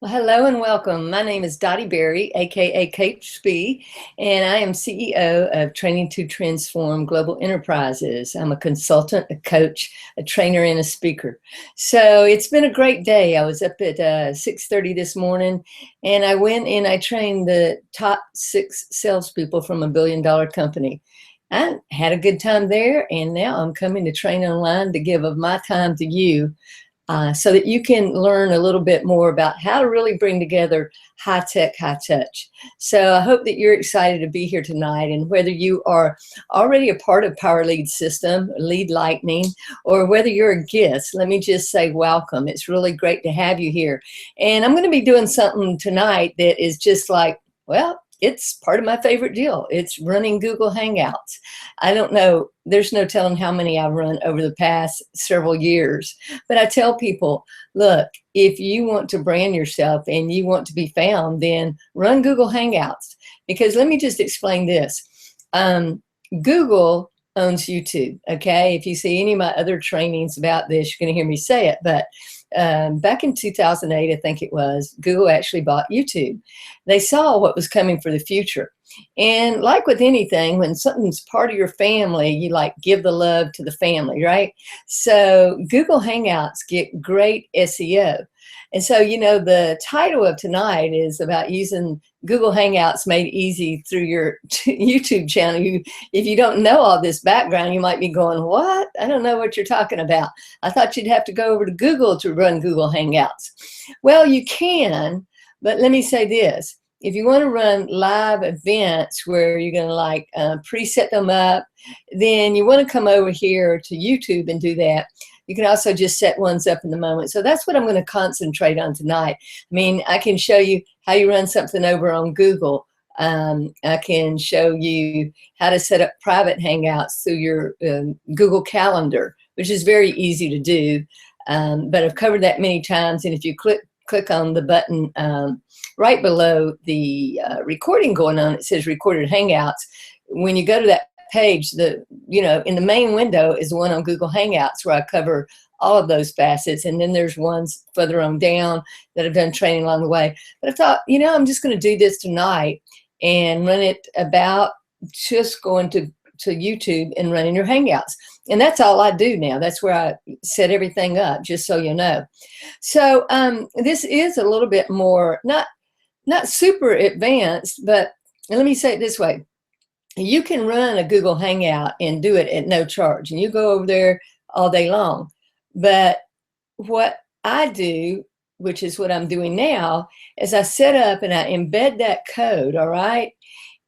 Well, hello and welcome. My name is Dottie Berry, aka Coach Spee, and I am CEO of Training to Transform Global Enterprises. I'm a consultant, a coach, a trainer, and a speaker. So it's been a great day. I was up at 6:30 this morning, and I went and I trained the top 6 salespeople from $1 billion company. I had a good time there, and now I'm coming to train online to give of my time to you so that you can learn a little bit more about how to really bring together high tech, high touch. So I hope that you're excited to be here tonight, and whether you are already a part of Power Lead System, Lead Lightning, or whether you're a guest, let me just say welcome. It's really great to have you here. And I'm going to be doing something tonight that is just like, well, it's part of my favorite deal. It's running Google Hangouts. I don't know, there's no telling how many I've run over the past several years. But I tell people, look, if you want to brand yourself and you want to be found, then run Google Hangouts. Because let me just explain this. Google owns YouTube, okay? If you see any of my other trainings about this, you're going to hear me say it. But back in 2008, I think it was, Google actually bought YouTube. They saw what was coming for the future. And like with anything, when something's part of your family, you like give the love to the family, right? So Google Hangouts get great SEO. And so, the title of tonight is about using Google Hangouts made easy through your YouTube channel. If you don't know all this background, you might be going, what? I don't know what you're talking about. I thought you'd have to go over to Google to run Google Hangouts. Well, you can, but let me say this. If you want to run live events where you're going to preset them up, then you want to come over here to YouTube and do that. You can also just set ones up in the moment. So that's what I'm going to concentrate on tonight. I mean, I can show you how you run something over on Google. I can show you how to set up private Hangouts through your Google Calendar, which is very easy to do. But I've covered that many times. And if you click on the button right below the recording going on, it says Recorded Hangouts. When you go to that page, in the main window is the one on Google Hangouts where I cover all of those facets. And then there's ones further on down that I've done training along the way. But I thought, I'm just going to do this tonight and run it about just going to YouTube and running your Hangouts. And that's all I do now. That's where I set everything up, just so you know. So this is a little bit more, not super advanced, but let me say it this way. You can run a Google Hangout and do it at no charge, and you go over there all day long. But what I do, which is what I'm doing now, is I set up and I embed that code, all right,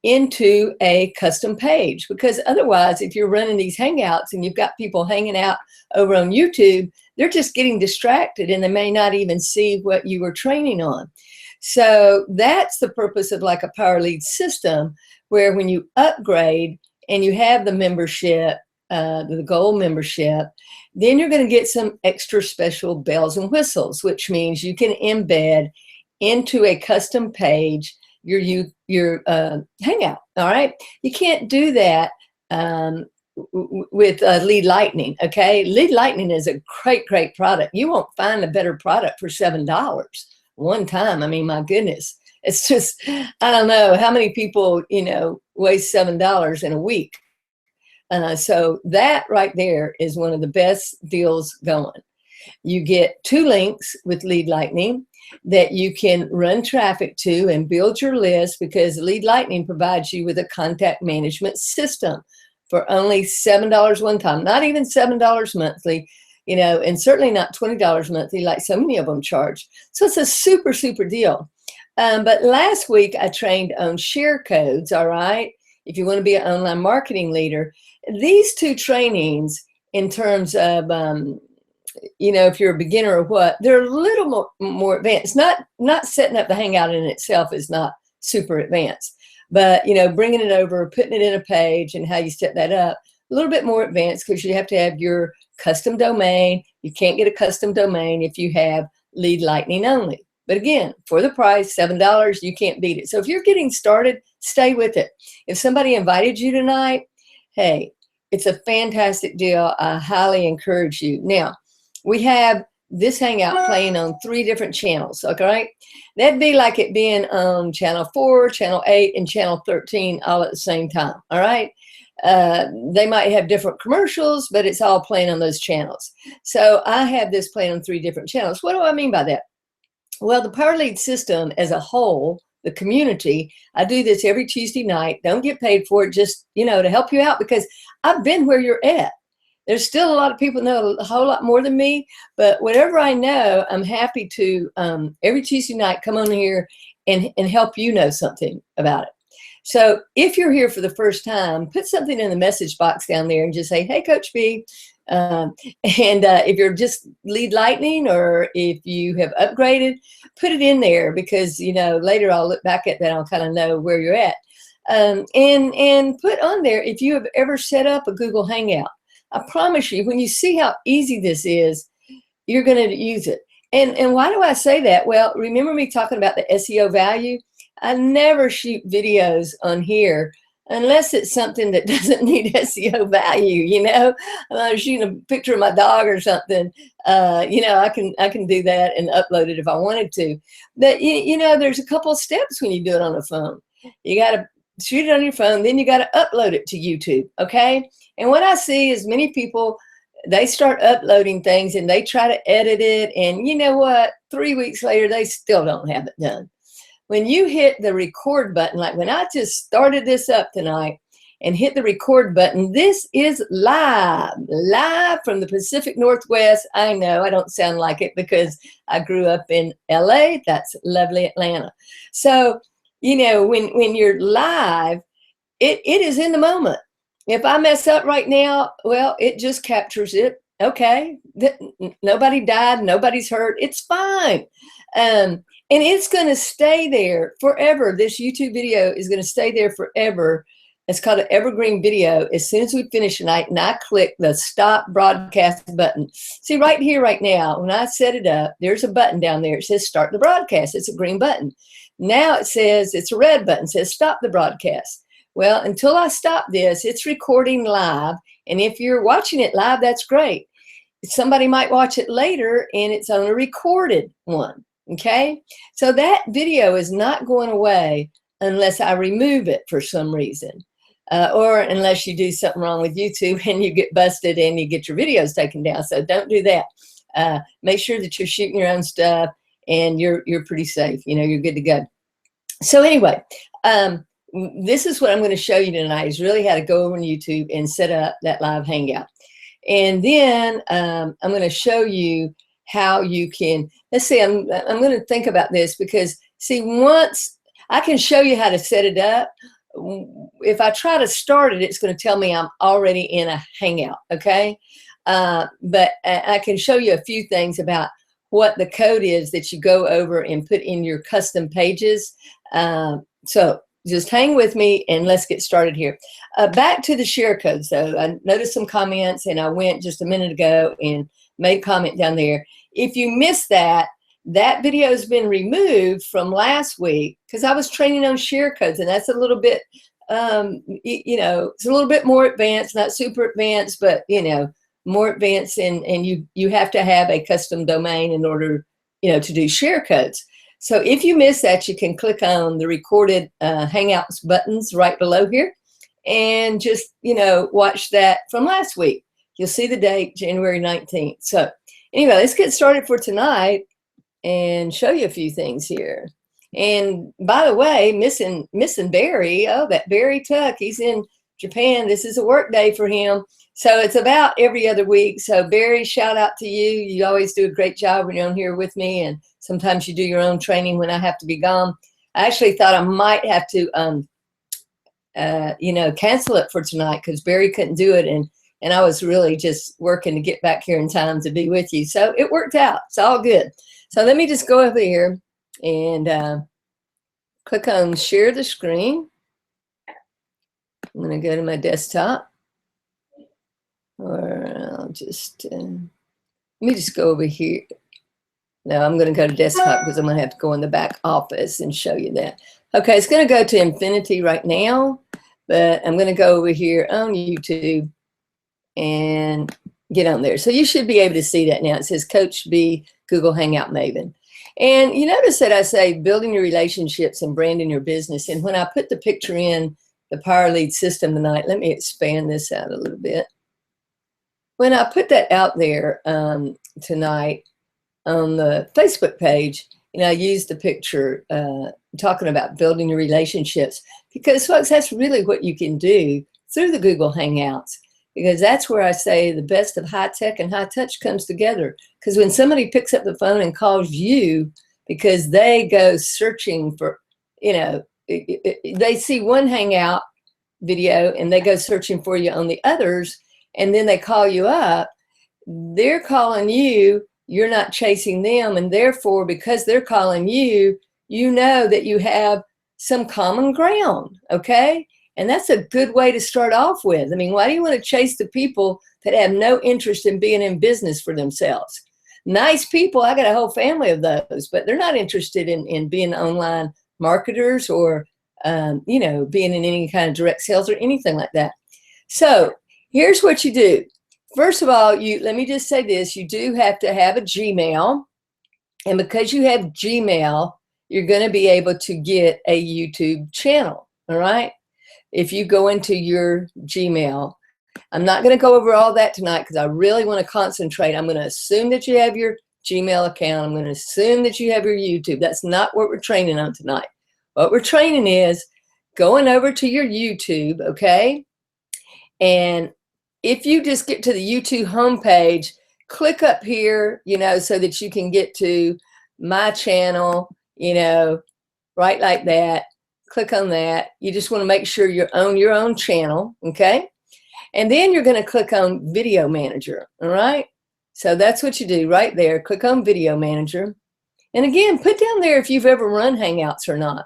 into a custom page. Because otherwise, if you're running these Hangouts and you've got people hanging out over on YouTube, they're just getting distracted and they may not even see what you were training on. So that's the purpose of like a Power Lead system, where when you upgrade and you have the membership, the gold membership, then you're going to get some extra special bells and whistles, which means you can embed into a custom page your Hangout. All right. You can't do that with Lead Lightning. Okay. Lead Lightning is a great product. You won't find a better product for $7 one time. I mean, my goodness. It's just, I don't know how many people, waste $7 in a week. So that right there is one of the best deals going. You get 2 links with Lead Lightning that you can run traffic to and build your list, because Lead Lightning provides you with a contact management system for only $7 one time, not even $7 monthly, and certainly not $20 monthly like so many of them charge. So it's a super deal. But last week I trained on share codes, all right? If you want to be an online marketing leader, these 2 trainings in terms of, if you're a beginner or what, they're a little more advanced. Not setting up the Hangout in itself is not super advanced, but, bringing it over, putting it in a page and how you set that up, a little bit more advanced, because you have to have your custom domain. You can't get a custom domain if you have Lead Lightning only. But again, for the price, $7, you can't beat it. So if you're getting started, stay with it. If somebody invited you tonight, hey, it's a fantastic deal. I highly encourage you. Now, we have this Hangout playing on 3 different channels, okay? That'd be like it being on channel 4, channel 8, and channel 13 all at the same time, all right? They might have different commercials, but it's all playing on those channels. So I have this playing on 3 different channels. What do I mean by that? Well, the Power Lead system as a whole, the community, I do this every Tuesday night. Don't get paid for it, just, you know, to help you out, because I've been where you're at. There's still a lot of people know a whole lot more than me, but whatever I know, I'm happy to every Tuesday night come on here and help you know something about it. So if you're here for the first time, put something in the message box down there and just say, hey, Coach B. If you're just Lead Lightning, or if you have upgraded, put it in there, because, you know, later I'll look back at that. I'll kind of know where you're at. And put on there if you have ever set up a Google Hangout. I promise you, when you see how easy this is, you're going to use it. And why do I say that? Well, remember me talking about the SEO value? I never shoot videos on here unless it's something that doesn't need SEO value. You know, I'm shooting a picture of my dog or something. You know, I can do that and upload it if I wanted to. But you know, there's a couple of steps when you do it on a phone. You got to shoot it on your phone, then you got to upload it to YouTube. Okay. And what I see is many people, they start uploading things and they try to edit it. And you know what? 3 weeks later, they still don't have it done. When you hit the record button, like when I just started this up tonight and hit the record button, this is live from the Pacific Northwest. I know I don't sound like it because I grew up in LA. That's lovely Atlanta. So, you know, when you're live, it is in the moment. If I mess up right now, well, it just captures it. Okay, nobody died, nobody's hurt. It's fine. And it's going to stay there forever. This YouTube video is going to stay there forever. It's called an evergreen video. As soon as we finish tonight and I click the stop broadcast button. See right here, right now, when I set it up, there's a button down there. It says start the broadcast. It's a green button. Now it says, it's a red button. It says stop the broadcast. Well, until I stop this, it's recording live. And if you're watching it live, that's great. Somebody might watch it later and it's on a recorded one. Okay, so that video is not going away unless I remove it for some reason, or unless you do something wrong with YouTube and you get busted and you get your videos taken down. So don't do that. Make sure that you're shooting your own stuff and you're pretty safe. You know, you're good to go. So anyway, this is what I'm going to show you tonight, is really how to go over on YouTube and set up that live Hangout. And then I'm going to show you how you can, let's see, I'm going to think about this, because see, once I can show you how to set it up, if I try to start it, it's going to tell me I'm already in a Hangout. Okay. But I can show you a few things about what the code is that you go over and put in your custom pages. So just hang with me and let's get started here. Back to the share code. So I noticed some comments and I went just a minute ago and made a comment down there. If you missed that, that video has been removed from last week because I was training on share codes, and that's a little bit, you know, it's a little bit more advanced, not super advanced, but, you know, more advanced, and you have to have a custom domain in order, you know, to do share codes. So if you miss that, you can click on the recorded Hangouts buttons right below here and just, you know, watch that from last week. You'll see the date, January 19th. So anyway, let's get started for tonight and show you a few things here. And by the way, missing Barry, oh, that Barry Tuck, he's in Japan. This is a work day for him. So it's about every other week. So Barry, shout out to you. You always do a great job when you're on here with me. And sometimes you do your own training when I have to be gone. I actually thought I might have to, you know, cancel it for tonight because Barry couldn't do it. And I was really just working to get back here in time to be with you. So it worked out. It's all good. So let me just go over here and click on share the screen. I'm going to go to my desktop. Or I'll just, let me just go over here. No, I'm going to go to desktop because I'm going to have to go in the back office and show you that. Okay, it's going to go to infinity right now, but I'm going to go over here on YouTube and get on there. So you should be able to see that now. It says Coach B, Google Hangout Maven. And you notice that I say building your relationships and branding your business. And when I put the picture in the Power Lead system tonight, let me expand this out a little bit. When I put that out there tonight on the Facebook page, I used the picture talking about building your relationships, because folks, that's really what you can do through the Google Hangouts, because that's where I say the best of high tech and high touch comes together. Because when somebody picks up the phone and calls you because they go searching for, they see one Hangout video and they go searching for you on the others, and then they call you up, they're calling you, you're not chasing them, and therefore, because they're calling you, you know that you have some common ground, okay? And that's a good way to start off with. I mean, why do you want to chase the people that have no interest in being in business for themselves? Nice people, I got a whole family of those, but they're not interested in being online marketers or, being in any kind of direct sales or anything like that. So here's what you do. First of all, let me just say this, you do have to have a Gmail. And because you have Gmail, you're going to be able to get a YouTube channel, all right? If you go into your Gmail, I'm not going to go over all that tonight because I really want to concentrate. I'm going to assume that you have your Gmail account. I'm going to assume that you have your YouTube. That's not what we're training on tonight. What we're training is going over to your YouTube, okay? And if you just get to the YouTube homepage, click up here, so that you can get to my channel, right like that. Click on that. You just want to make sure you're on your own channel, okay? And then you're going to click on Video Manager, all right? So that's what you do right there. Click on Video Manager. And again, put down there if you've ever run Hangouts or not.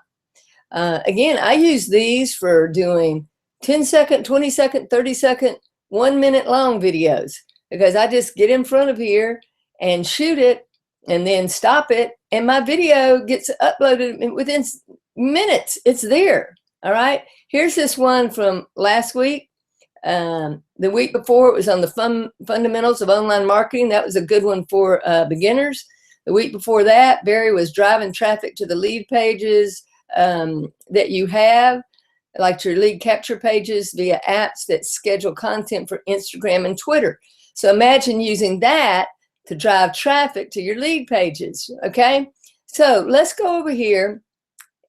Again, I use these for doing 10-second, 20-second, 30-second, 1 minute long videos, because I just get in front of here and shoot it and then stop it, and my video gets uploaded within minutes. It's there. All right. Here's this one from last week. The week before, it was on the fundamentals of online marketing. That was a good one for beginners. The week before that, Barry was driving traffic to the lead pages that you have, like your lead capture pages via apps that schedule content for Instagram and Twitter. So imagine using that to drive traffic to your lead pages, okay? So let's go over here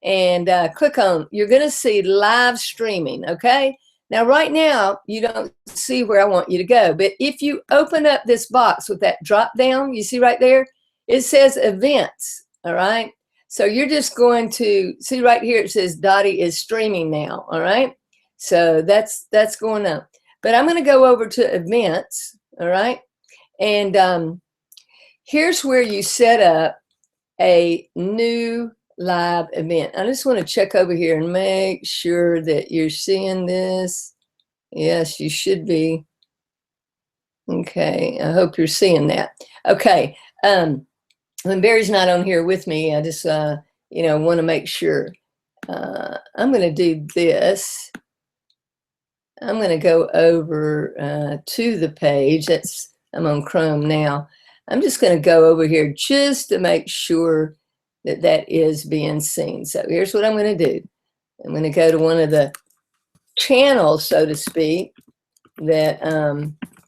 and click on, you're gonna see live streaming, okay? Now, right now, you don't see where I want you to go, but if you open up this box with that drop down, you see right there, it says events, all right? So you're just going to see right here, it says Dottie is streaming now, all right? So that's going on. But I'm going to go over to events, all right? And here's where you set up a new live event. I just want to check over here and make sure that you're seeing this. Yes, you should be. Okay, I hope you're seeing that. Okay, when Barry's not on here with me, I just, want to make sure. I'm going to do this. I'm going to go over to the page. I'm on Chrome now. I'm just going to go over here just to make sure that that is being seen. So here's what I'm going to do. I'm going to go to one of the channels, so to speak, that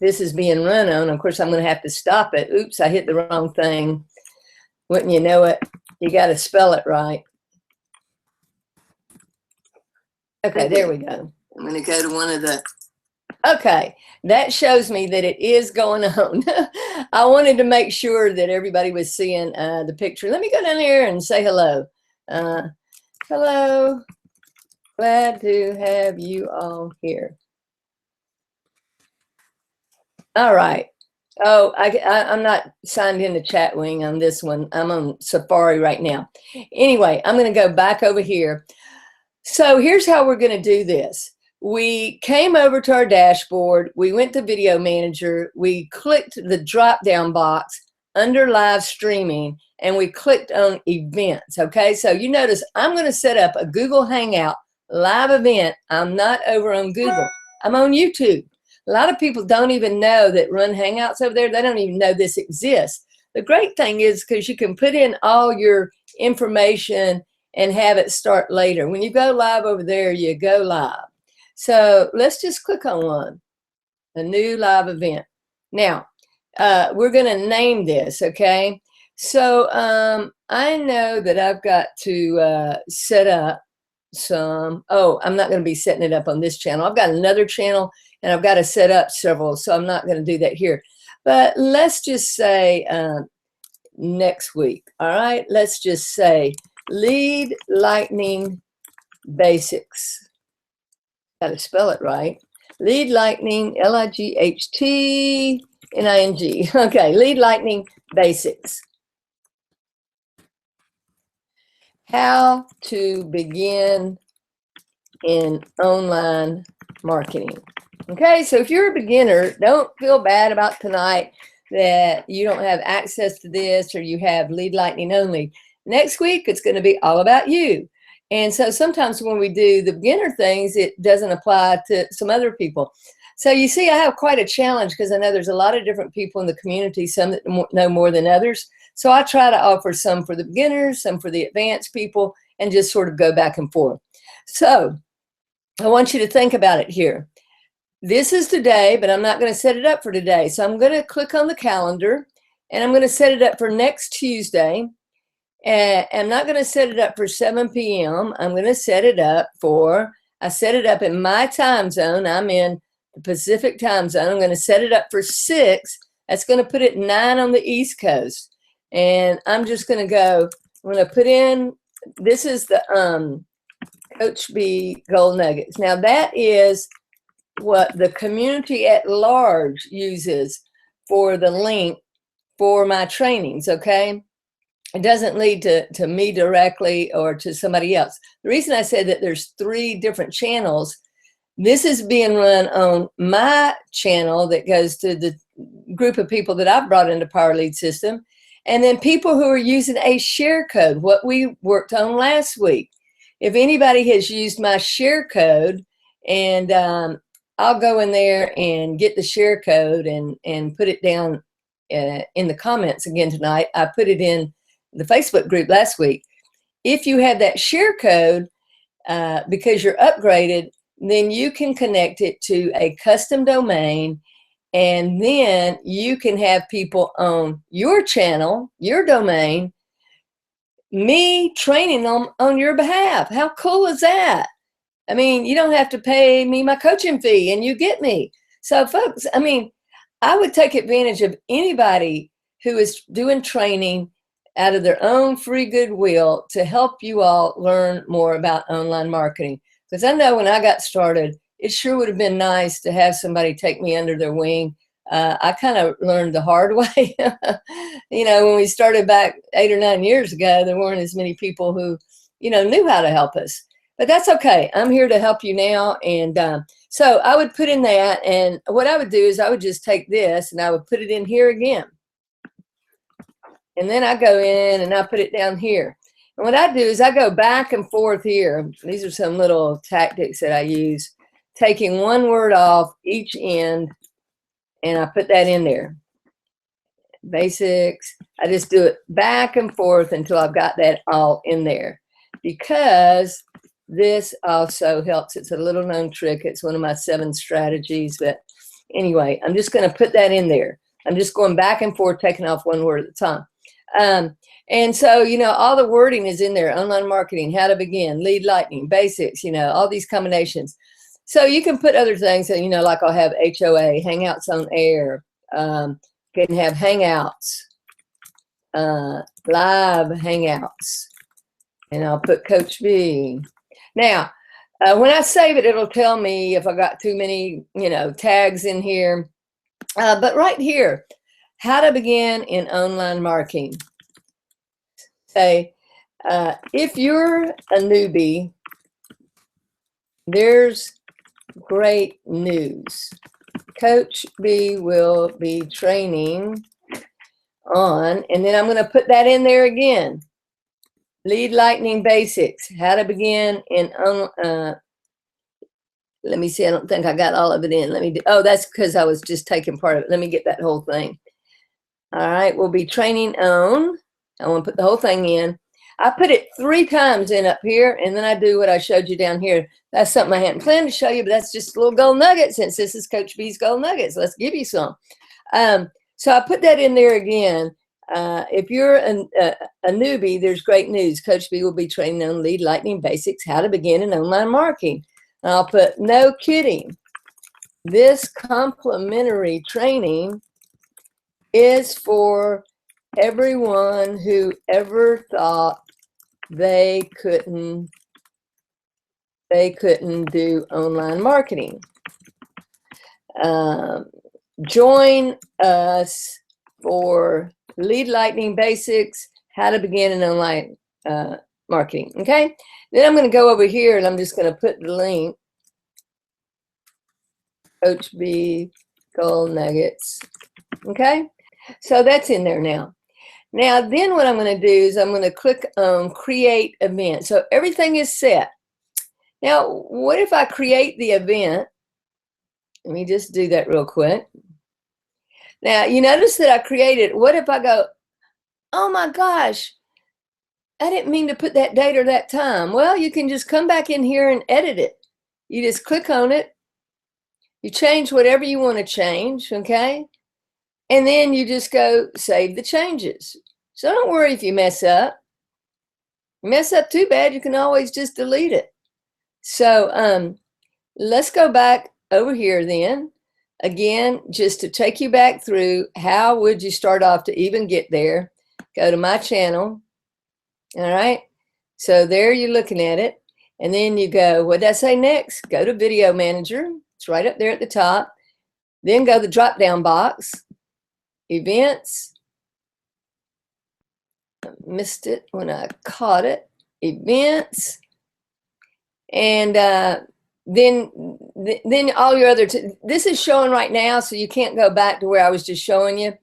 this is being run on. Of course, I'm going to have to stop it. Oops, I hit the wrong thing. Wouldn't you know it? You got to spell it right. Okay, there we go. I'm going to go to one of the, okay, that shows me that it is going on. I wanted to make sure that everybody was seeing the picture. Let me go down here and say hello. Hello, glad to have you all here. All right. Oh, I'm not signed in the chat wing on this one. I'm on Safari right now. Anyway, I'm going to go back over here. So here's how we're going to do this. We came over to our dashboard. We went to Video Manager. We clicked the drop-down box under live streaming, and we clicked on events. Okay, so you notice I'm going to set up a Google Hangout live event. I'm not over on Google. I'm on YouTube. A lot of people don't even know that run Hangouts over there. They don't even know this exists. The great thing is because you can put in all your information and have it start later. When you go live over there, you go live. So let's just click on one, a new live event. Now, we're going to name this, okay? So I know that I've got to set up some, I'm not going to be setting it up on this channel. I've got another channel and I've got to set up several, so I'm not going to do that here. But let's just say next week, all right? Let's just say Lead Lightning Basics. Got to spell it right. Lead Lightning, Lightning. Okay, Lead Lightning Basics. How to begin in online marketing. Okay, so if you're a beginner, don't feel bad about tonight that you don't have access to this or you have Lead Lightning only. Next week, it's going to be all about you. And so sometimes when we do the beginner things, it doesn't apply to some other people. So you see, I have quite a challenge because I know there's a lot of different people in the community, some that know more than others. So I try to offer some for the beginners, some for the advanced people, and just sort of go back and forth. So I want you to think about it here. This is today, but I'm not going to set it up for today. So I'm going to click on the calendar and I'm going to set it up for next Tuesday. And I'm not going to set it up for 7 p.m. I'm going to set it up for, I set it up in my time zone. I'm in the Pacific time zone. I'm going to set it up for 6. That's going to put it 9 on the East Coast. And I'm just going to go, I'm going to put in, this is the Coach B Gold Nuggets. Now that is what the community at large uses for the link for my trainings, okay? It doesn't lead to me directly or to somebody else. The reason I said that there's 3 different channels, this is being run on my channel that goes to the group of people that I've brought into Power Lead System, and then people who are using a share code, what we worked on last week. If anybody has used my share code, and I'll go in there and get the share code and put it down in the comments again tonight. I put it in the Facebook group last week. If you have that share code, because you're upgraded, then you can connect it to a custom domain, and then you can have people on your channel, your domain, me training them on your behalf. How cool is that? I mean, you don't have to pay me my coaching fee and you get me. So folks, I mean, I would take advantage of anybody who is doing training out of their own free goodwill to help you all learn more about online marketing. Because I know when I got started, it sure would have been nice to have somebody take me under their wing. I kind of learned the hard way. You know, when we started back 8 or 9 years ago, there weren't as many people who, you know, knew how to help us. But that's okay. I'm here to help you now. And so I would put in that. And what I would do is I would just take this and I would put it in here again. And then I go in and I put it down here. And what I do is I go back and forth here. These are some little tactics that I use. Taking one word off each end, and I put that in there. Basics. I just do it back and forth until I've got that all in there. Because this also helps. It's a little known trick. It's one of my 7 strategies. But anyway, I'm just going to put that in there. I'm just going back and forth, taking off one word at a time. And so, you know, all the wording is in there. Online marketing, how to begin, lead lightning, basics, you know, all these combinations. So you can put other things that, you know, like I'll have HOA, Hangouts on Air, can have Hangouts, live Hangouts, and I'll put Coach B. Now, when I save it, it'll tell me if I got too many, you know, tags in here. But right here, how to begin in online marketing. Say, if you're a newbie, there's great news. Coach B will be training on, and then I'm going to put that in there again. Lead Lightning Basics, how to begin in Let me see. I don't think I got all of it in. Let me do, oh, that's because I was just taking part of it. Let me get that whole thing. All right, we'll be training on. I want to put the whole thing in. I put it 3 times in up here, and then I do what I showed you down here. That's something I hadn't planned to show you, but that's just a little gold nugget since this is Coach B's Gold Nuggets. Let's give you some. So I put that in there again. If you're a newbie, there's great news. Coach B will be training on Lead Lightning Basics, how to begin in online marketing. And I'll put, no kidding, this complimentary training is for everyone who ever thought they couldn't do online marketing. Join us for Lead Lightning Basics, how to begin in online marketing. Okay, then I'm going to go over here and I'm just going to put the link, Coach B Gold Nuggets. Okay, so that's in there now. Now then what I'm going to do is I'm going to click on create event. So everything is set. Now what if I create the event? Let me just do that real quick. Now you notice that I created, what if I go, oh my gosh, I didn't mean to put that date or that time. Well, you can just come back in here and edit it. You just click on it. You change whatever you want to change, okay? And then you just go save the changes. So don't worry if you mess up. You mess up too bad, you can always just delete it. So let's go back over here then. Again, just to take you back through, how would you start off to even get there? Go to my channel. All right. So there you're looking at it. And then you go, what did I say next? Go to Video Manager. It's right up there at the top. Then go to the drop-down box. Events. I missed it when I caught it. Events. And then all your other, this is showing right now, so you can't go back to where I was just showing you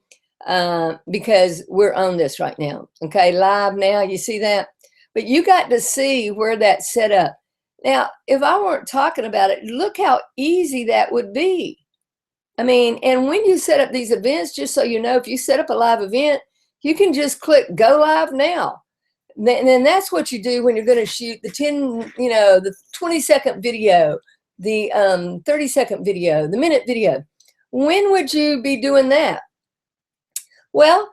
because we're on this right now. Okay, live now, you see that? But you got to see where that's set up. Now, if I weren't talking about it, look how easy that would be. I mean, and when you set up these events, just so you know, if you set up a live event, you can just click go live now. And then that's what you do when you're going to shoot the 10, you know, the 20-second video, the 30-second video, the minute video. When would you be doing that? Well,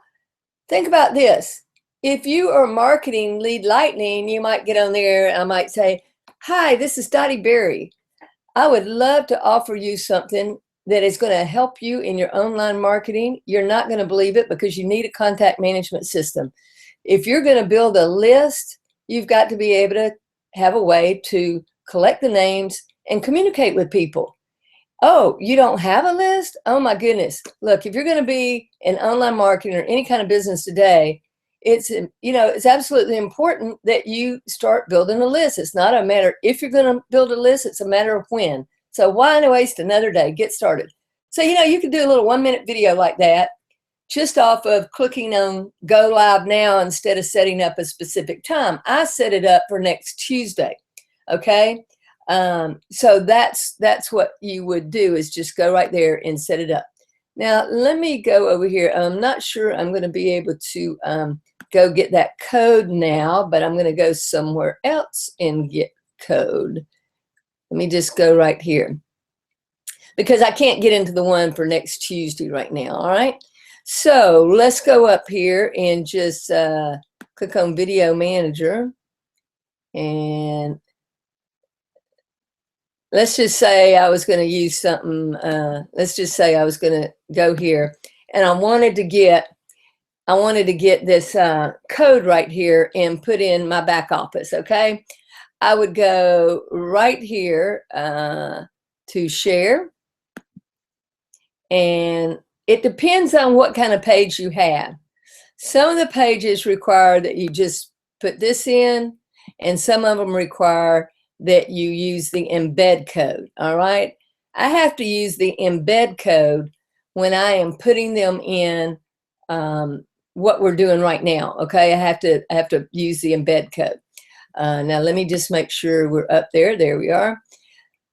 think about this. If you are marketing Lead Lightning, you might get on there and I might say, hi, this is Dottie Berry. I would love to offer you something that is going to help you in your online marketing. You're not going to believe it because you need a contact management system. If you're going to build a list, you've got to be able to have a way to collect the names and communicate with people. Oh, you don't have a list? Oh my goodness. Look, if you're going to be in online marketing or any kind of business today, it's, you know, it's absolutely important that you start building a list. It's not a matter if you're going to build a list, it's a matter of when. So why waste another day? Get started. So, you know, you can do a little 1-minute video like that just off of clicking on go live now instead of setting up a specific time. I set it up for next Tuesday. Okay. So that's what you would do, is just go right there and set it up. Now, let me go over here. I'm not sure I'm going to be able to go get that code now, but I'm going to go somewhere else and get code. Let me just go right here because I can't get into the one for next Tuesday right now. All right. So let's go up here and just click on Video Manager. And let's just say I was going to use something. Let's just say I was going to go here and I wanted to get this code right here and put in my back office. Okay. I would go right here to share. And it depends on what kind of page you have. Some of the pages require that you just put this in, and some of them require that you use the embed code. All right. I have to use the embed code when I am putting them in what we're doing right now. Okay. I have to use the embed code. Now let me just make sure we're up there. There we are.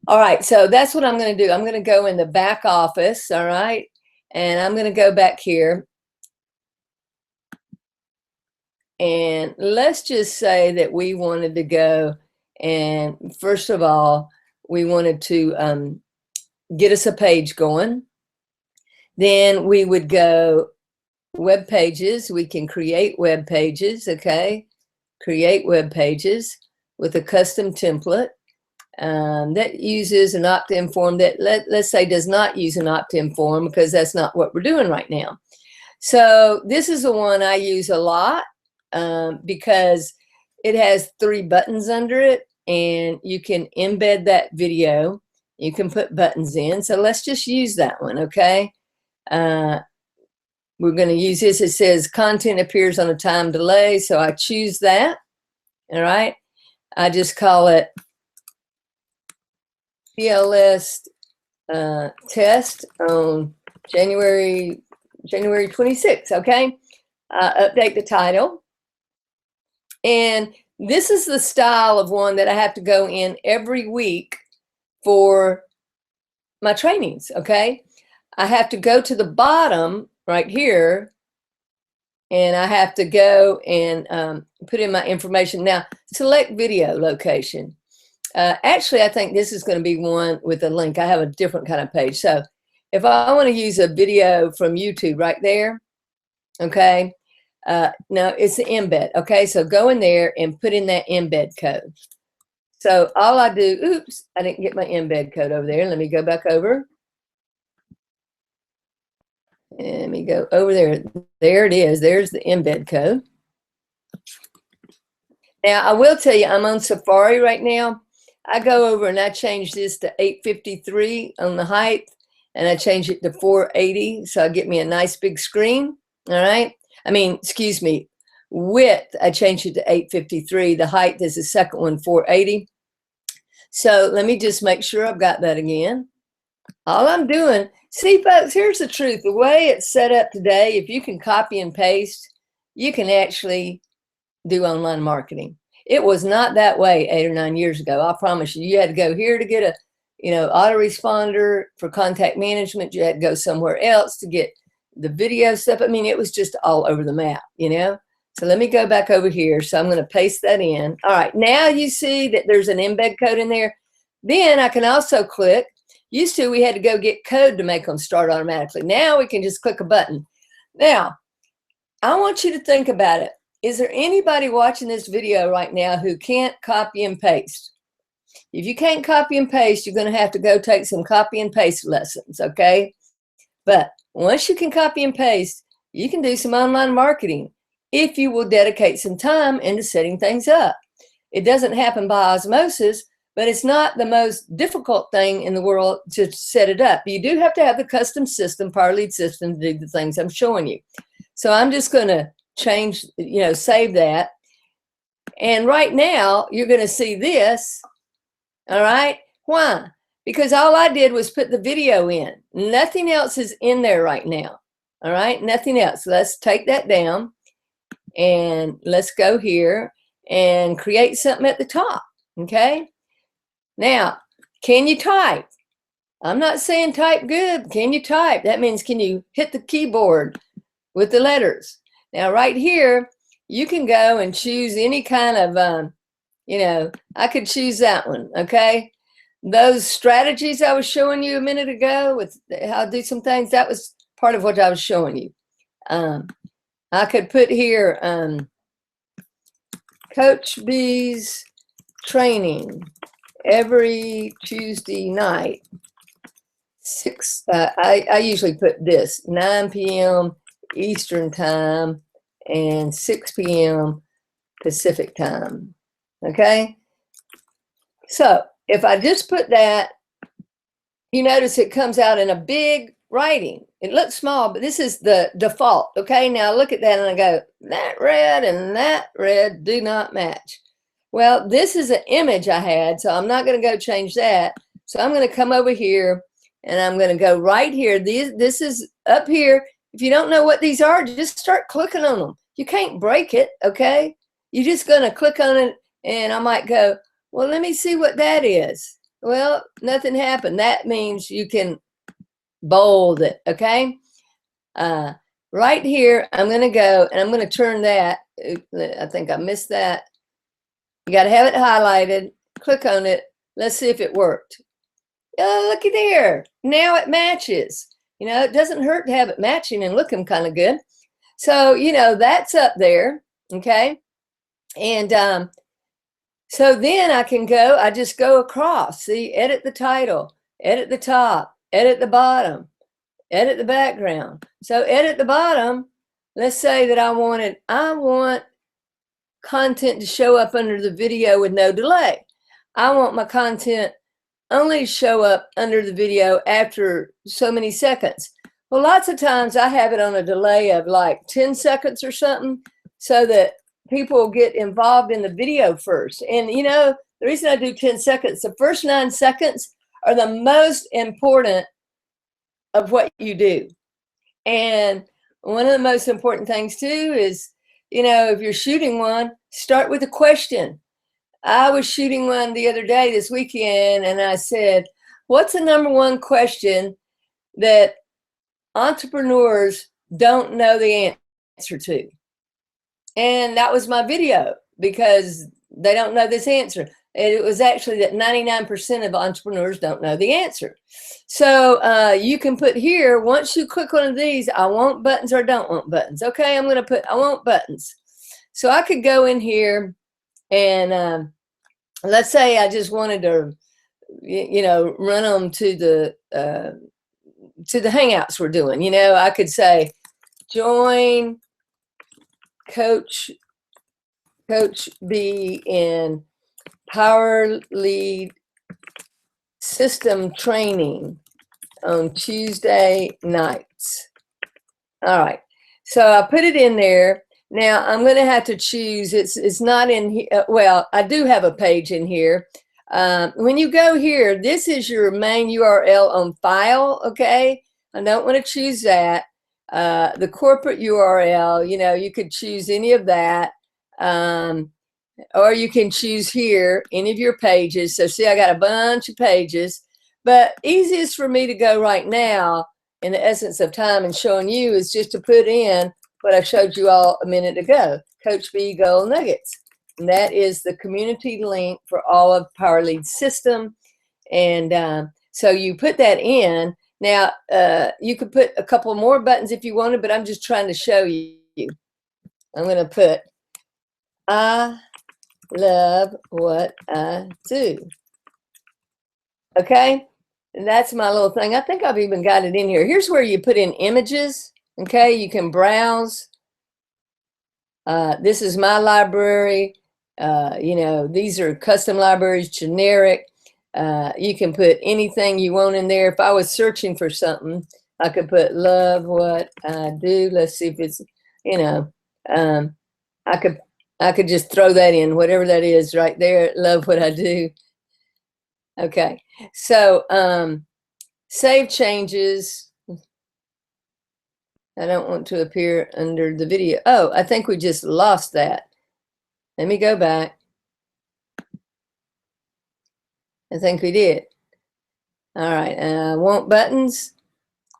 All right, so that's what I'm going to do. I'm going to go in the back office, all right? And I'm going to go back here. And let's just say that we wanted to go, and first of all, we wanted to get us a page going. Then we would go web pages. We can create web pages, okay? Create web pages with a custom template that uses an opt-in form that, let's say, does not use an opt-in form, because that's not what we're doing right now. So this is the one I use a lot because it has 3 buttons under it, and you can embed that video. You can put buttons in. So let's just use that one, okay? We're going to use this. It says content appears on a time delay, so I choose that. All right. I just call it PLS test on January 26th. Okay. Update the title. And this is the style of one that I have to go in every week for my trainings. Okay. I have to go to the bottom right here, and I have to go and put in my information. Now, select video location. Actually, I think this is going to be one with a link. I have a different kind of page. So if I want to use a video from YouTube right there, okay, now it's the embed. Okay, so go in there and put in that embed code. So all I do, oops, I didn't get my embed code over there. Let me go back over. Let me go over there. There it is. There's the embed code. Now, I will tell you, I'm on Safari right now. I go over and I change this to 853 on the height, and I change it to 480, so I get me a nice big screen. All right. I mean, excuse me, width, I changed it to 853. The height is the second one, 480. So let me just make sure I've got that again. All I'm doing, see, folks, here's the truth. The way it's set up today, if you can copy and paste, you can actually do online marketing. It was not that way 8 or 9 years ago. I promise you. You had to go here to get a, autoresponder for contact management. You had to go somewhere else to get the video stuff. I mean, it was just all over the map, So let me go back over here. So I'm going to paste that in. All right. Now you see that there's an embed code in there. Then I can also click. Used to, we had to go get code to make them start automatically. Now we can just click a button. Now, I want you to think about it. Is there anybody watching this video right now who can't copy and paste? If you can't copy and paste, you're going to have to go take some copy and paste lessons, okay? But once you can copy and paste, you can do some online marketing if you will dedicate some time into setting things up. It doesn't happen by osmosis, but it's not the most difficult thing in the world to set it up. You do have to have the custom system, power lead system, to do the things I'm showing you. So I'm just going to change, save that. And right now, you're going to see this. All right. Why? Because all I did was put the video in. Nothing else is in there right now. All right. Nothing else. So let's take that down. And let's go here and create something at the top. Okay. Now, can you type? I'm not saying type good. Can you type? That means, can you hit the keyboard with the letters? Now, right here, you can go and choose any kind of, I could choose that one, okay? Those strategies I was showing you a minute ago with how to do some things, that was part of what I was showing you. I could put here, Coach B's training every Tuesday night, I usually put this, 9 p.m. Eastern time and 6 p.m. Pacific time. Okay. So if I just put that, you notice it comes out in a big writing. It looks small, but this is the default. Okay. Now look at that and I go, that red and that red do not match. Well, this is an image I had, so I'm not going to go change that. So I'm going to come over here and I'm going to go right here. This is up here. If you don't know what these are, just start clicking on them. You can't break it, okay? You're just going to click on it, and I might go, well, let me see what that is. Well, nothing happened. That means you can bold it, okay? Right here, I'm going to go and I'm going to turn that. I think I missed that. You got to have it highlighted. Click on it. Let's see if it worked. Oh, looky there. Now it matches. You know, it doesn't hurt to have it matching and looking kind of good. So, you know, that's up there, okay? And so then I can go, I just go across. See, edit the title, edit the top, edit the bottom, edit the background. So edit the bottom. Let's say that I want content to show up under the video with no delay. I want my content only show up under the video after so many seconds. Well, lots of times I have it on a delay of like 10 seconds or something so that people get involved in the video first. And you know, the reason I do 10 seconds, the first 9 seconds are the most important of what you do. And one of the most important things too is, you know, if you're shooting one, start with a question. I was shooting one the other day, this weekend, and I said, what's the #1 question that entrepreneurs don't know the answer to? And that was my video, because they don't know this answer. It was actually that 99% of entrepreneurs don't know the answer. So you can put here, once you click one of these, I want buttons or don't want buttons. Okay, I'm going to put, I want buttons. So I could go in here and let's say I just wanted to, you know, run them to the Hangouts we're doing. You know, I could say, join Coach B in Power Lead System Training on Tuesday nights. All right, so I put it in there. Now I'm going to have to choose. It's not in here. Well, I do have a page in here. When you go here, this is your main URL on file. Okay, I don't want to choose that. The corporate URL, you know, you could choose any of that. Or you can choose here any of your pages. So see, I got a bunch of pages, but easiest for me to go right now in the essence of time and showing you is just to put in what I showed you all a minute ago, Coach B Gold Nuggets. And that is the community link for all of Power Lead System. And so you put that in. Now, you could put a couple more buttons if you wanted, but I'm just trying to show you. I'm going to put, I love what I do. Okay, and that's my little thing. I think I've even got it in here. Here's where you put in images. Okay, you can browse. This is my library. You know, these are custom libraries, generic. You can put anything you want in there. If I was searching for something, I could put love what I do. Let's see if it's, you know, I could just throw that in, whatever that is right there. Love what I do. Okay, so save changes. I don't want to appear under the video. Oh, I think we just lost that. Let me go back. I think we did. All right, want buttons.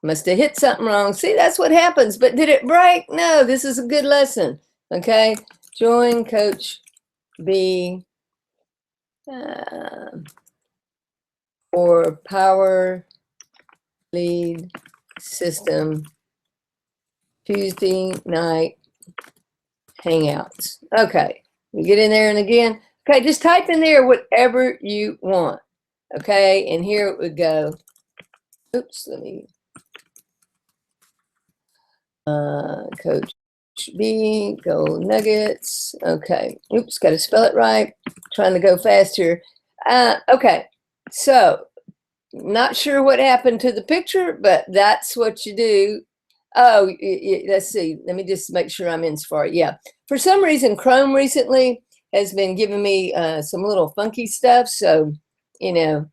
Must have hit something wrong. See, that's what happens. But did it break? No, this is a good lesson. Okay, join Coach B or Power Lead System Tuesday night Hangouts. Okay, you get in there and again. Okay, just type in there whatever you want. Okay, and here it would go. Oops, let me. Coach B, Gold Nuggets. Okay, oops, got to spell it right. Trying to go fast here. Okay, so not sure what happened to the picture, but that's what you do. Oh, let's see. Let me just make sure I'm in Safari. Yeah, for some reason, Chrome recently has been giving me some little funky stuff. So, you know,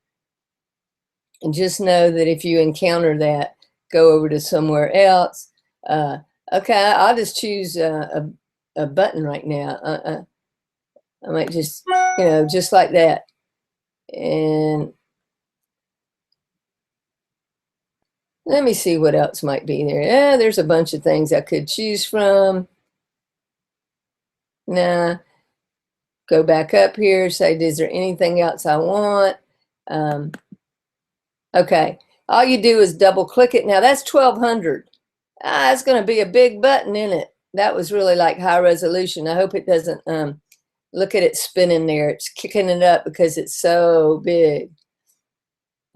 and just know that if you encounter that, go over to somewhere else. Okay, I'll just choose a button right now. I might just, you know, just like that. And Let me see what else might be there. Yeah, there's a bunch of things I could choose from. Nah, go back up here, say, is there anything else I want? Okay, all you do is double click it. Now that's 1200. It's going to be a big button in it. That was really like high resolution. I hope it doesn't, look at it spinning there. It's kicking it up because it's so big.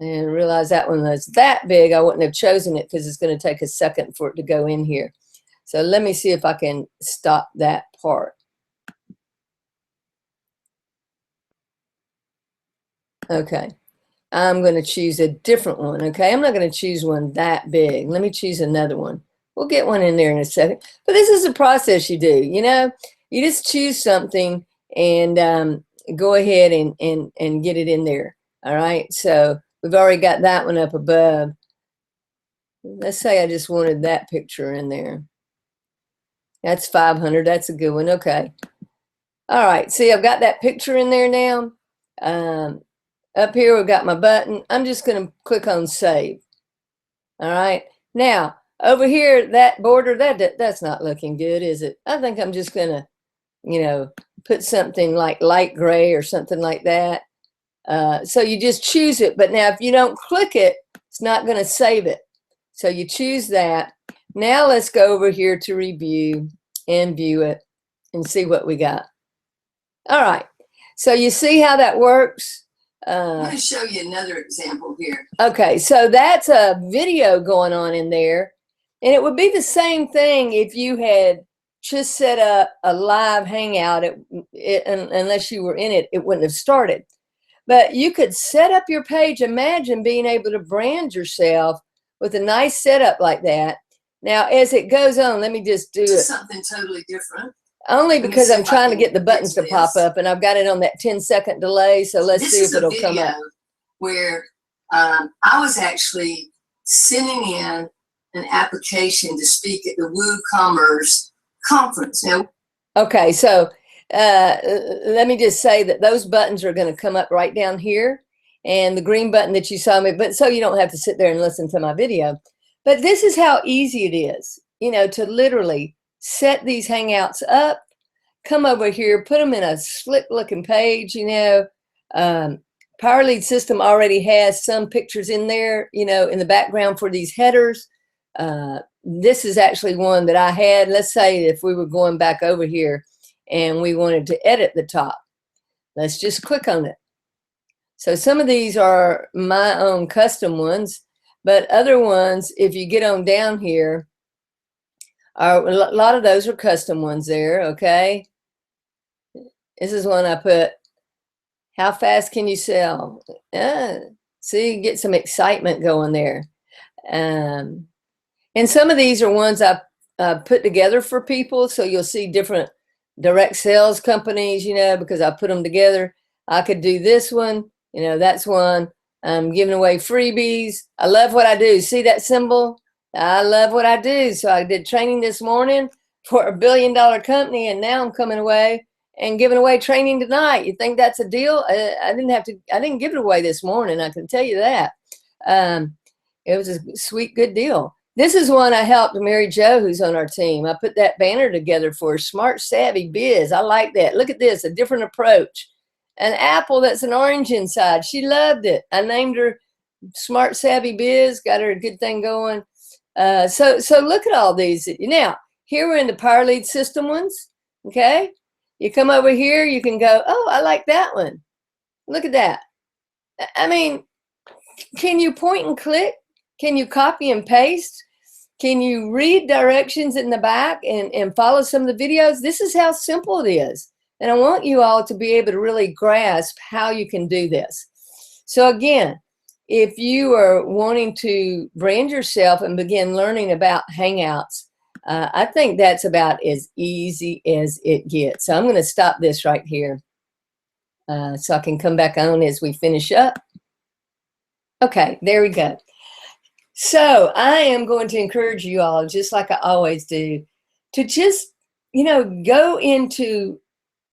And realize that one was that big, I wouldn't have chosen it because it's going to take a second for it to go in here. So let me see if I can stop that part. Okay, I'm going to choose a different one. Okay, I'm not going to choose one that big. Let me choose another one. We'll get one in there in a second. But this is a process you do, you know. You just choose something and go ahead and get it in there. All right, so we've already got that one up above. Let's say I just wanted that picture in there. That's 500. That's a good one. Okay. All right. See, I've got that picture in there now. Up here, we've got my button. I'm just going to click on save. All right. Now, over here, that border, that's not looking good, is it? I think I'm just going to, you know, put something like light gray or something like that. So you just choose it. But now if you don't click it, it's not going to save it. So you choose that. Now let's go over here to review and view it and see what we got. All right. So you see how that works? I'm going to show you another example here. Okay. So that's a video going on in there. And it would be the same thing if you had just set up a live hangout. Unless you were in it, it wouldn't have started. But you could set up your page. Imagine being able to brand yourself with a nice setup like that. Now, as it goes on, let me just do it. Something totally different. Only because I'm trying to get the buttons to pop up, and I've got it on that 10-second delay. So let's see if it'll come up. Where I was actually sending in an application to speak at the WooCommerce conference. Now, okay, so let me just say that those buttons are going to come up right down here, and the green button that you saw me, but so you don't have to sit there and listen to my video. But this is how easy it is, you know, to literally set these Hangouts up, come over here, put them in a slick looking page, you know. Power Lead System already has some pictures in there, you know, in the background for these headers. This is actually one that I had. Let's say if we were going back over here and we wanted to edit the top, let's just click on it. So some of these are my own custom ones, but other ones, if you get on down here, a lot of those are custom ones there, okay? This is one I put, how fast can you sell? See, you get some excitement going there. And some of these are ones I put together for people, so you'll see different direct sales companies, you know, because I put them together. I could do this one, you know, that's one. I'm giving away freebies. I love what I do. See that symbol? I love what I do. So I did training this morning for $1 billion company, and now I'm coming away and giving away training tonight. You think that's a deal? I didn't give it away this morning. I can tell you that. It was a sweet, good deal. This is one I helped Mary Jo, who's on our team. I put that banner together for her, Smart Savvy Biz. I like that. Look at this, a different approach. An apple that's an orange inside. She loved it. I named her Smart Savvy Biz, got her a good thing going. So look at all these. Now, here we're in the Power Lead System ones, okay? You come over here, you can go, oh, I like that one. Look at that. I mean, can you point and click? Can you copy and paste? Can you read directions in the back and follow some of the videos? This is how simple it is. And I want you all to be able to really grasp how you can do this. So again, if you are wanting to brand yourself and begin learning about Hangouts, I think that's about as easy as it gets. So I'm going to stop this right here so I can come back on as we finish up. Okay, there we go. So I am going to encourage you all, just like I always do, to just, you know, go into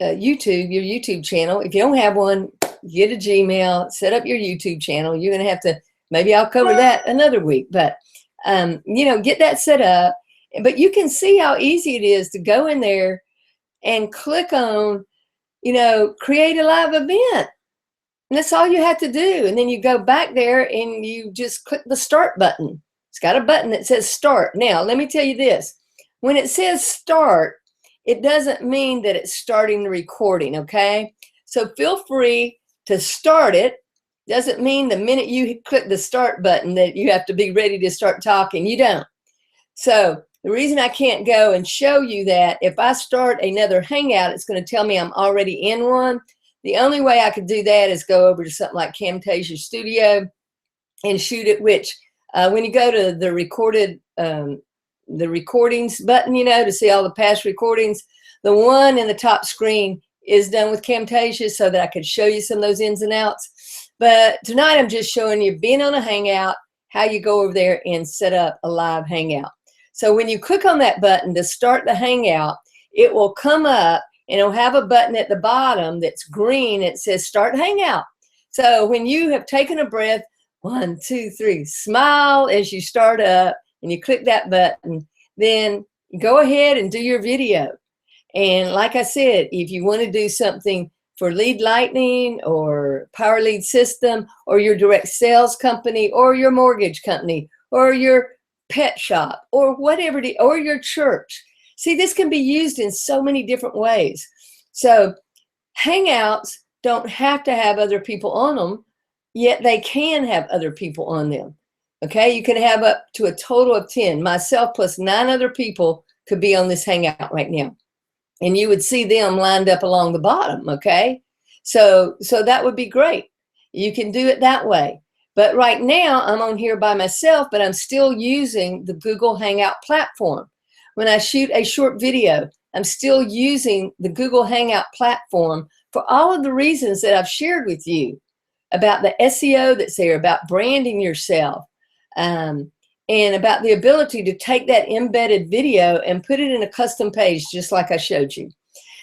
YouTube, your YouTube channel. If you don't have one, get a Gmail, set up your YouTube channel. You're going to have to, maybe I'll cover that another week, but You know, get that set up. But you can see how easy it is to go in there and click on, you know, create a live event. And that's all you have to do. And then you go back there and you just click the start button. It's got a button that says start. Now, let me tell you this. When it says start, it doesn't mean that it's starting the recording, okay? So feel free to start it. Doesn't mean the minute you click the start button that you have to be ready to start talking. You don't. So the reason I can't go and show you that, if I start another Hangout, it's going to tell me I'm already in one. The only way I could do that is go over to something like Camtasia Studio and shoot it, which when you go to the recordings button, you know, to see all the past recordings, the one in the top screen is done with Camtasia so that I could show you some of those ins and outs. But tonight I'm just showing you being on a Hangout, how you go over there and set up a live Hangout. So when you click on that button to start the Hangout, it will come up and it'll have a button at the bottom that's green. It says start Hangout. So when you have taken a breath, 1, 2, 3, smile as you start up and you click that button, then go ahead and do your video. And like I said, if you want to do something for Lead Lightning or Power Lead System or your direct sales company or your mortgage company or your pet shop or whatever, or your church. See, this can be used in so many different ways. So Hangouts don't have to have other people on them, yet they can have other people on them. Okay, you can have up to a total of 10. Myself plus 9 other people could be on this Hangout right now. And you would see them lined up along the bottom, okay? So that would be great. You can do it that way. But right now, I'm on here by myself, but I'm still using the Google Hangout platform. When I shoot a short video, I'm still using the Google Hangout platform for all of the reasons that I've shared with you about the SEO that's there, about branding yourself, and about the ability to take that embedded video and put it in a custom page just like I showed you.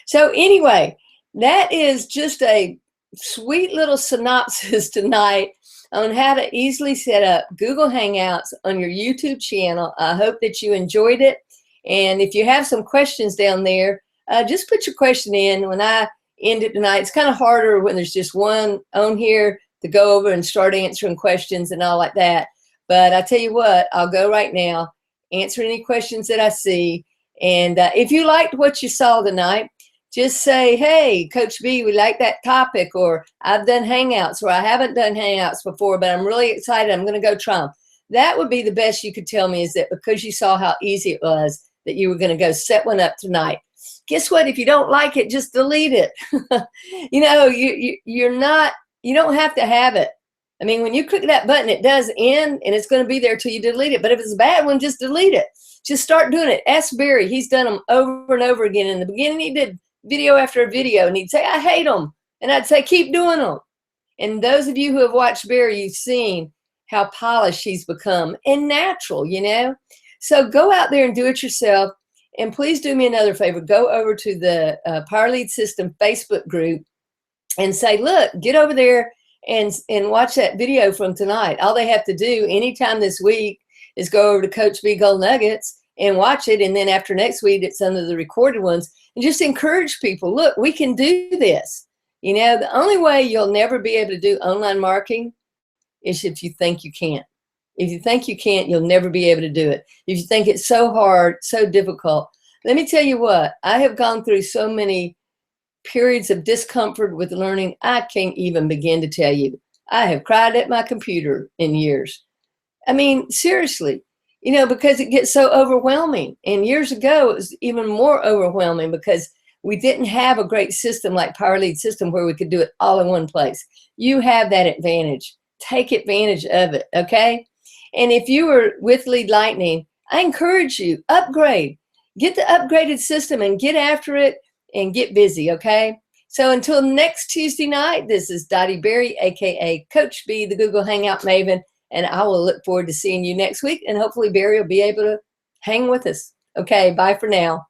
So anyway, that is just a sweet little synopsis tonight on how to easily set up Google Hangouts on your YouTube channel. I hope that you enjoyed it. And if you have some questions down there, just put your question in. When I end it tonight, it's kind of harder when there's just one on here to go over and start answering questions and all like that. But I tell you what, I'll go right now, answer any questions that I see. And if you liked what you saw tonight, just say, hey, Coach B, we like that topic, or I've done Hangouts, or I haven't done Hangouts before, but I'm really excited. I'm going to go try them. That would be the best you could tell me, is that because you saw how easy it was, that you were going to go set one up tonight. Guess what? If you don't like it, just delete it. You know, you don't have to have it. I mean, when you click that button, it does end, and it's going to be there till you delete it. But if it's a bad one, just delete it. Just start doing it. Ask Barry. He's done them over and over again. In the beginning, he did video after video, and he'd say, I hate them. And I'd say, keep doing them. And those of you who have watched Barry, you've seen how polished he's become and natural, you know. So go out there and do it yourself. And please do me another favor. Go over to the Power Lead System Facebook group and say, look, get over there and watch that video from tonight. All they have to do anytime this week is go over to Coach B Gold Nuggets and watch it. And then after next week, it's under the recorded ones. And just encourage people, look, we can do this. You know, the only way you'll never be able to do online marketing is if you think you can't. If you think you can't, you'll never be able to do it. If you think it's so hard, so difficult, let me tell you what, I have gone through so many periods of discomfort with learning, I can't even begin to tell you. I have cried at my computer in years. I mean, seriously, you know, because it gets so overwhelming. And years ago, it was even more overwhelming because we didn't have a great system like Power Lead System where we could do it all in one place. You have that advantage. Take advantage of it, okay? And if you were with Lead Lightning, I encourage you, upgrade. Get the upgraded system and get after it and get busy, okay? So until next Tuesday night, this is Dottie Berry, aka Coach B, the Google Hangout Maven, and I will look forward to seeing you next week, and hopefully Barry will be able to hang with us. Okay, bye for now.